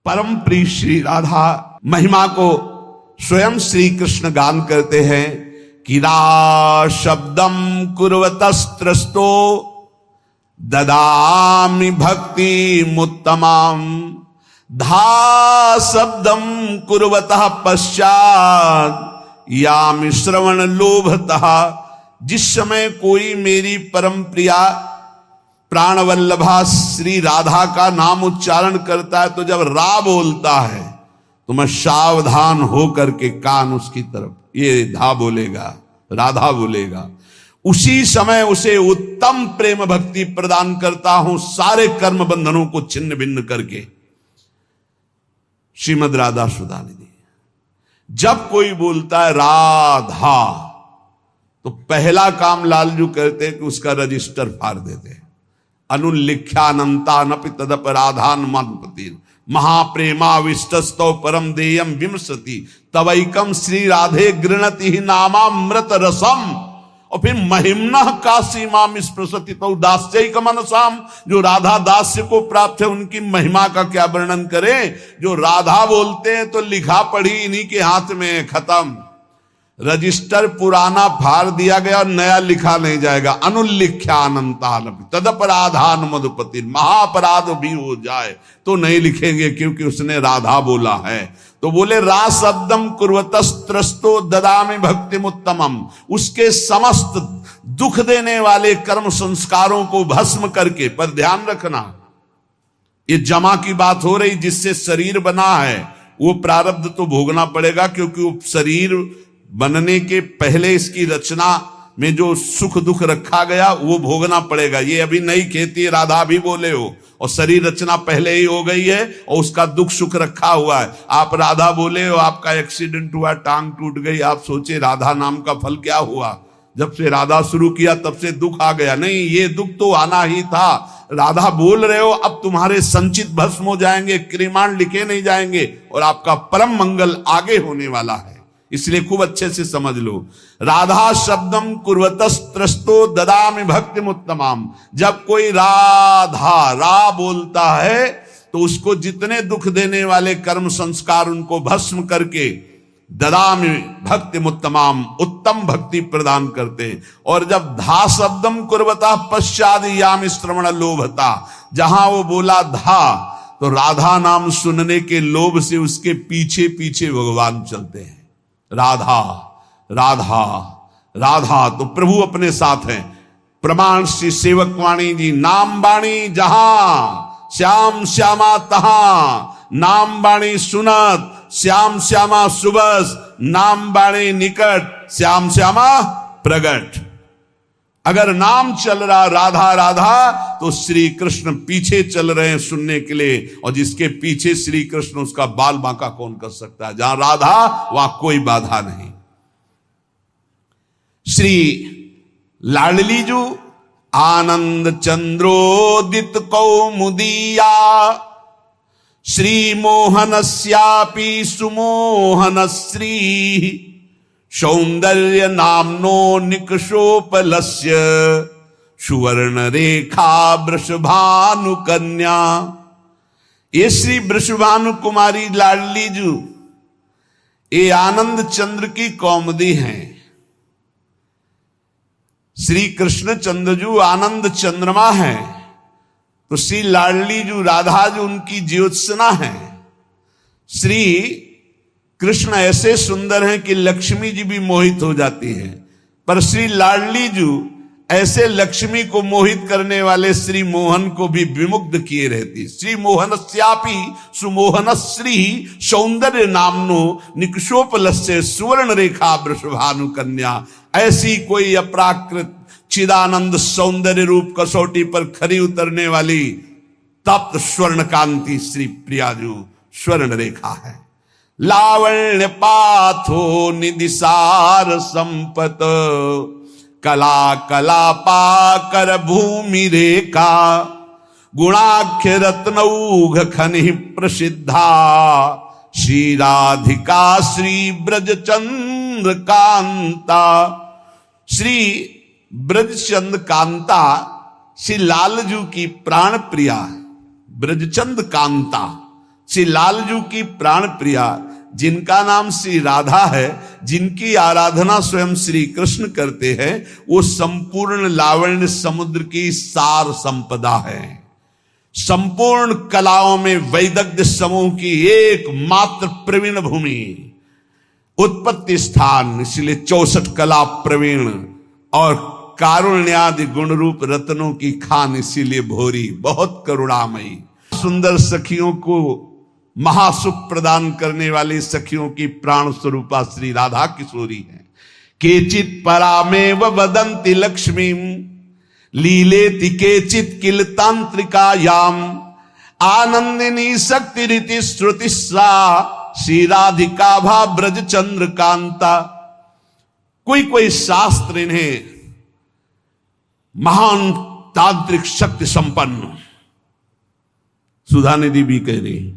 परम प्रिय श्री राधा महिमा को स्वयं श्री कृष्ण गान करते हैं कि रा शब्दम कुर्वतस्त्रस्तो ददामि भक्ति मुत्तमाम, धा शब्दम कुर्वतः पश्चात यामि श्रवण लोभतः। जिस समय कोई मेरी परम प्रिया प्राणवल्लभा श्री राधा का नाम उच्चारण करता है तो जब रा बोलता है तो मैं सावधान होकर के कान उसकी तरफ, ये धा बोलेगा, राधा बोलेगा, उसी समय उसे उत्तम प्रेम भक्ति प्रदान करता हूं, सारे कर्म बंधनों को छिन्न भिन्न करके। श्रीमद राधा सुधानिधि। जब कोई बोलता है राधा तो पहला काम लालजू करते हैं कि उसका रजिस्टर फाड़ देते हैं। अनुल्लिख्यानंता नपि तदपराधान मदपति महाप्रेमाविष्टस्तौ परम देयम विमसति तवैकम श्री राधे गृणति ही नामामृत रसम। और फिर महिम्ना काशी माम स्पृशति तो दास्यैक मनसाम, जो राधा दास्य को प्राप्त है उनकी महिमा का क्या वर्णन करें। जो राधा बोलते हैं तो लिखा पढ़ी इन्हीं के हाथ में, खत्म। रजिस्टर पुराना फाड़ दिया गया और नया लिखा नहीं जाएगा। अनुल्लिख्यानंतान तदपराधान मधुपति, महाअपराध भी हो जाए तो नहीं लिखेंगे क्योंकि उसने राधा बोला है। तो बोले रा शब्दम कुर्वतस्त्रस्तो ददामि भक्ति मुत्तमम, उसके समस्त दुख देने वाले कर्म संस्कारों को भस्म करके। पर ध्यान रखना, ये जमा की बात हो रही, जिससे शरीर बना है वो प्रारब्ध तो भोगना पड़ेगा, क्योंकि वो शरीर बनने के पहले इसकी रचना में जो सुख दुख रखा गया वो भोगना पड़ेगा। ये अभी नई खेती, राधा भी बोले हो, और शरीर रचना पहले ही हो गई है और उसका दुख सुख रखा हुआ है। आप राधा बोले हो, आपका एक्सीडेंट हुआ, टांग टूट गई, आप सोचे राधा नाम का फल क्या हुआ। जब से राधा शुरू किया तब से दुख आ गया। नहीं, ये दुख तो आना ही था। राधा बोल रहे हो, अब तुम्हारे संचित भस्म हो जाएंगे, क्रिमाण लिखे नहीं जाएंगे और आपका परम मंगल आगे होने वाला है। इसलिए खूब अच्छे से समझ लो। राधा शब्दम कुर्वतस्त्रस्तो ददामि भक्ति मुत्तमाम। जब कोई राधा रा बोलता है तो उसको जितने दुख देने वाले कर्म संस्कार उनको भस्म करके ददामि भक्ति मुत्तमाम, उत्तम भक्ति प्रदान करते। और जब धा शब्दम कुर्वता पश्चाद यामि श्रवण लोभता, जहां वो बोला धा तो राधा नाम सुनने के लोभ से उसके पीछे पीछे भगवान चलते हैं। राधा राधा राधा, तो प्रभु अपने साथ हैं। प्रमाण श्री सेवक वाणी जी, नाम बाणी जहां श्याम श्यामा तहां, नाम बाणी सुनत श्याम श्यामा सुबस, नाम बाणी निकट श्याम श्यामा प्रगट। अगर नाम चल रहा राधा राधा तो श्री कृष्ण पीछे चल रहे हैं सुनने के लिए, और जिसके पीछे श्री कृष्ण उसका बाल बांका कौन कर सकता है। जहां राधा वहां कोई बाधा नहीं। श्री लाडली जू आनंद चंद्रोदित कौमुदीया, श्री मोहनस्यापि सुमोहन श्री सौंदर्य नामनो निकषोपलस्य, सुवर्ण रेखा वृषभानु कन्या। ये श्री वृषभानु कुमारी लाडली जू ये आनंद चंद्र की कौमुदी हैं। श्री कृष्ण चंद्रजू आनंद चंद्रमा है, तो श्री लाडली जू राधा जू उनकी ज्योत्सना है। श्री कृष्ण ऐसे सुंदर हैं कि लक्ष्मी जी भी मोहित हो जाती हैं, पर श्री लाडली जू ऐसे लक्ष्मी को मोहित करने वाले श्री मोहन को भी विमुग्ध किए रहती। श्री मोहनस्यापि सुमोहन श्री सौंदर्य नामनो निकषोपलस्य, सुवर्ण रेखा वृषभानु कन्या। ऐसी कोई अपराकृत चिदानंद सौंदर्य रूप कसौटी पर खरी उतरने वाली तप्त स्वर्ण कांति श्री प्रियाजू स्वर्ण रेखा है। लावण्य पाथो निदिसार संपत, कला कला पाकर भूमि रेखा, गुणाख्य रत्नौघ खनि प्रसिद्धा, श्री राधिका श्री ब्रजचंद्र कांता। श्री ब्रजचंद कांता श्री लालजू की प्राण प्रिया ब्रजचंद कांता। श्री लालजू की प्राण प्रिया, जिनका नाम श्री राधा है, जिनकी आराधना स्वयं श्री कृष्ण करते हैं, वो संपूर्ण लावण्य समुद्र की सार संपदा है। संपूर्ण कलाओं में वैदग्ध्य समूह की एकमात्र प्रवीण भूमि, उत्पत्ति स्थान, इसलिए 64 कला प्रवीण और कारुण्यादि गुण रूप रत्नों की खान, इसीलिए भोरी, बहुत करुणामयी। सुंदर सखियों को महासुख प्रदान करने वाली सखियों की प्राण स्वरूपा श्री राधा किशोरी है। केचित परामेव वदंती लक्ष्मी लीलेति केचित किल तांत्रिकायाम आनंदिनी शक्ति रीति श्रुति सा श्री राधिका भा ब्रज चंद्रकांता। कोई कोई शास्त्र इन्हें महान तांत्रिक शक्ति संपन्न, सुधा निधि भी कह रही,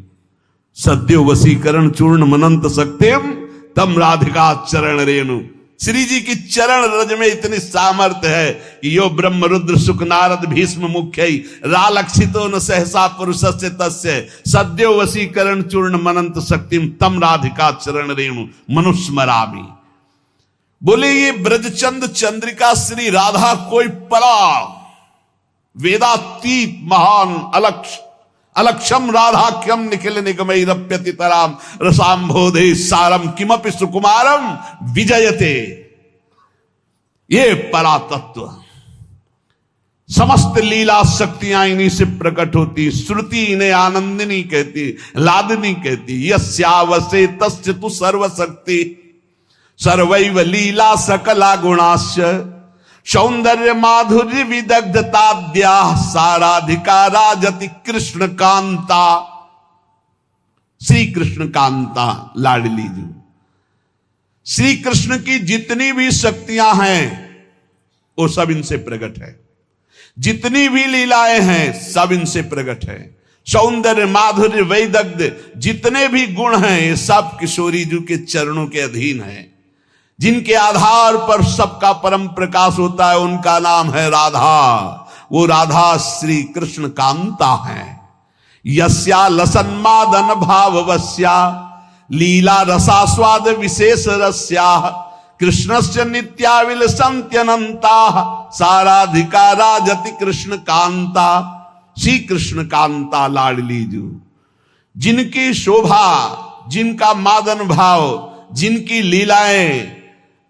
सद्यो वशीकरण चूर्ण मनंत सक्त्यम तम राधिका चरण रेणु। श्री जी की चरण रज में इतनी सामर्थ्य है कि यो ब्रह्म रुद्र सुख नारद भीष्म मुख्य रालक्षितो न सहसा पुरुषस्य तस्य सद्यो वशीकरण चूर्ण मनंत शक्तिम तम राधिका चरण रेणु मनुस्मरामि। बोले ये ब्रजचंद चंद्रिका श्री राधा कोई परा वेदातीत महान अलक्षम राधाख्यम निखिल निगमैरप्यति तराम रसाम्भोधे सारम किमपि सुकुमारम विजयते। ये परा तत्व, समस्त लीला शक्तियां इन्हीं से प्रकट होती। श्रुति इन्हें आनंदिनी कहती, लादनी कहती। यस्यावसे तस्य तु सर्वशक्ति सर्वैव लीला सकला गुणास्य सौंदर्य माधुर्य विदग्धताद्या साराधिका राजति कृष्ण कांता। श्री कृष्ण कांता लाडली जी, श्री कृष्ण की जितनी भी शक्तियां हैं वो सब इनसे प्रकट है। जितनी भी लीलाएं हैं सब इनसे प्रकट है। सौंदर्य माधुर्य वैदग्ध जितने भी गुण हैं ये सब किशोरी जी के चरणों के अधीन है। जिनके आधार पर सबका परम प्रकाश होता है उनका नाम है राधा। वो राधा श्री कृष्ण कांता है। यस्या लसन्मादन भाववस्या लीला रसास्वाद विशेष रस्या कृष्णस्य नित्याविल संत्यनंता साराधिका राजति कृष्ण कांता। श्री कृष्ण कांता लाडली जू, जिनकी शोभा, जिनका मादन भाव, जिनकी लीलाएं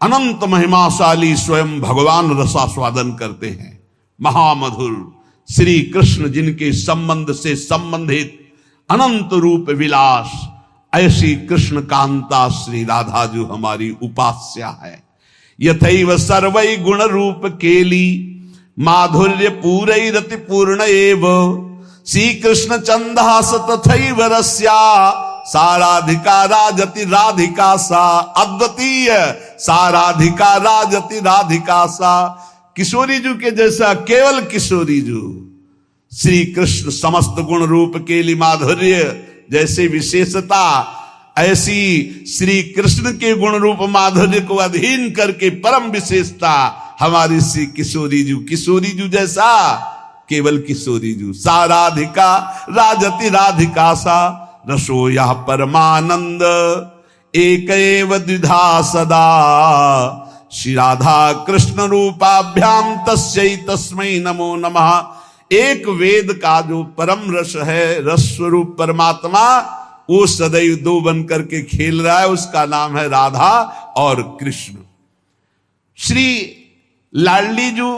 अनंत महिमाशाली स्वयं भगवान रसास्वादन करते हैं। महामधुर श्री कृष्ण जिनके संबंध से संबंधित अनंत रूप विलास, ऐसी कृष्ण कांता श्री राधा जो हमारी उपास्या है। यथैव सर्वै गुण रूप केली माधुर्य पूरै रति पूर्ण एव श्री कृष्ण चंदास तथैव रस्या साराधिका राजति राधिका सा। अद्वितीय साराधिका राजति राधिका सा। किशोरी जू के जैसा केवल किशोरी जू श्री कृष्ण समस्त गुण रूप केली माधुर्य जैसे विशेषता, ऐसी श्री कृष्ण के गुण रूप माधुर्य को अधीन करके परम विशेषता हमारी श्री किशोरी जू। किशोरी जू जैसा केवल किशोरी जू। साराधिका राजति राधिका सा रसो यह परमानंद एक एव द्विधा सदा श्री राधा कृष्ण रूपाभ्याम तस्यै तस्मै नमो नमः। एक वेद का जो परम रस है, रस स्वरूप परमात्मा, वो सदैव दो बन करके खेल रहा है, उसका नाम है राधा और कृष्ण। श्री लाडली जू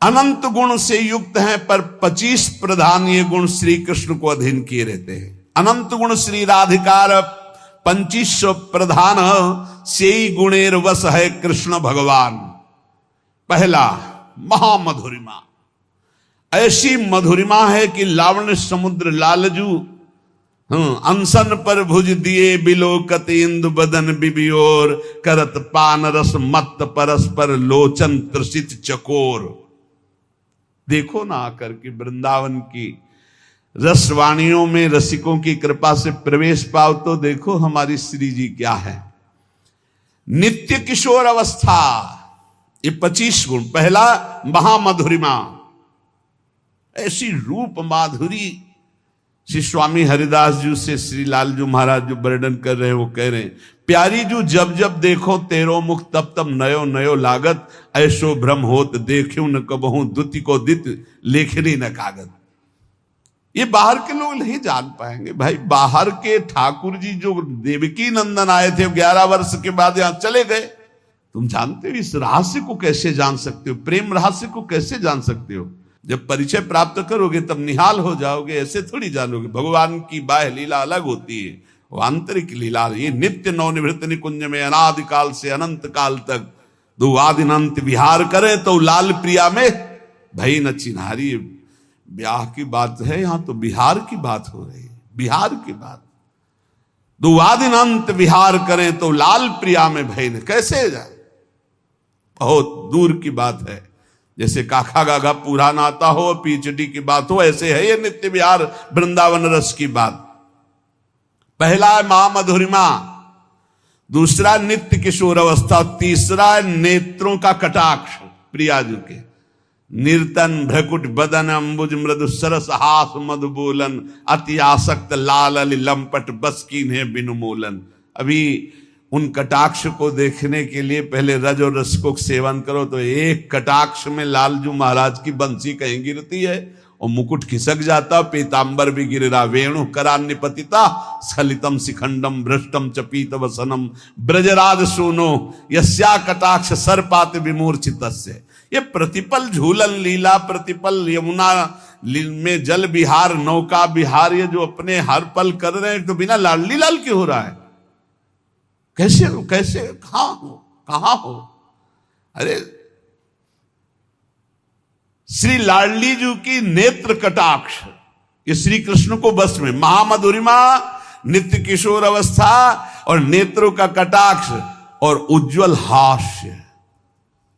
अनंत गुण से युक्त हैं, पर 25 प्रधान ये गुण श्री कृष्ण को अधीन किए रहते हैं। अनंत गुण श्री राधिकार 2500 प्रधान से गुणेर वश है कृष्ण भगवान। पहला महामधुरिमा, ऐसी मधुरिमा है कि लावण्य समुद्र लालजू अनशन पर भुज दिए बिलोकत इंदु बदन बिबियोर करत पान रस मत परस्पर लोचन त्रसित चकोर। देखो ना आकर के वृंदावन की रसवाणियों में रसिकों की कृपा से प्रवेश पाओ तो देखो हमारी श्री जी क्या है। नित्य किशोर अवस्था, ये 25 गुण। पहला महामधुरिमा, ऐसी रूप माधुरी श्री स्वामी हरिदास जी से श्री लालजू महाराज जो वर्णन कर रहे हैं, वो कह रहे हैं, प्यारी जू जब जब देखो तेरो मुख तब तब नयो नयो लागत, ऐसो भ्रम होत देखूं न कबहूं दुति को दित लेखनी न कागत। ये बाहर के लोग नहीं जान पाएंगे भाई। बाहर के ठाकुर जी जो देवकी नंदन आए थे 11 वर्ष के बाद यहां चले गए। तुम जानते हो इस रहस्य को कैसे जान सकते हो, प्रेम रहस्य को कैसे जान सकते हो? जब परिचय प्राप्त करोगे तब निहाल हो जाओगे, ऐसे थोड़ी जानोगे। भगवान की बाह्य लीला अलग होती है, वो आंतरिक लीला। ये नित्य नवनिवृत्त निकुंज में अनादिकाल से अनंत काल तक दो आदिनंत विहार करें तो लाल प्रिया में भई न चिन्हारी। ब्याह की बात है, यहां तो बिहार की बात हो रही है, बिहार की बात। दो आदिनंत विहार करें तो लाल प्रिया में भई न, कैसे जाए? बहुत दूर की बात है। जैसे काखा गागा पूरा नाता हो, पीचडी की बात हो, ऐसे है ये नित्य विहार वृंदावन रस की बात। पहला है महामधुरिमा, दूसरा नित्य किशोर अवस्था, तीसरा है नेत्रों का कटाक्ष प्रियाजू के। निर्तन भ्रकुट बदन अंबुज मृदु सरस हास मधु बोलन, अति आसक्त लाल अली लंपट बस कीन्हे बिनु मोलन। अभी उन कटाक्ष को देखने के लिए पहले रज और रस को सेवन करो तो एक कटाक्ष में लालजू महाराज की बंसी कहीं गिरती है और मुकुट खिसक जाता, पीतांबर भी गिरा, वेणु करान्य पतिता स्खलितम शिखंडम भ्रष्टम चपीत वसनम ब्रजराज सोनो यस्या कटाक्ष सर्पात विमूर्छितस्य। ये प्रतिपल झूलन लीला, प्रतिपल यमुना में जल विहार, नौका विहार, ये जो अपने हर पल कर रहे हैं, तो बिना लाडली लाल क्यों हो रहा है? कैसे कैसे कहां हो? अरे श्री लाडली जी की नेत्र कटाक्ष, ये श्री कृष्ण को बस में, महामधुरिमा, नित्य किशोर अवस्था और नेत्रों का कटाक्ष और उज्जवल हास्य।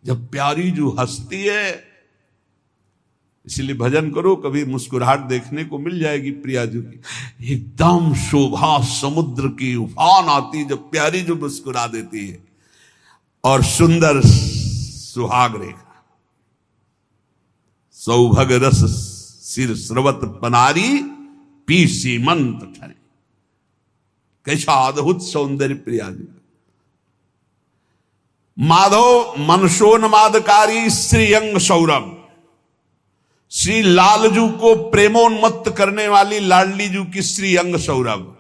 जब प्यारी जो हंसती है, इसलिए भजन करो, कभी मुस्कुराहट देखने को मिल जाएगी प्रिया जी की। एकदम शोभा समुद्र की उफान आती जब प्यारी जो मुस्कुरा देती है। और सुंदर सुहाग रेखा, सौभग रस सिर स्रवत पनारी पी सीमंत ठने। कैसा अद्भुत सौंदर्य प्रिया जी। माधव मनसोन्मादकारी श्रीअंग सौरभ, श्री लालजू को प्रेमोन्मत्त करने वाली लाडली जू की श्री अंग सौरभ।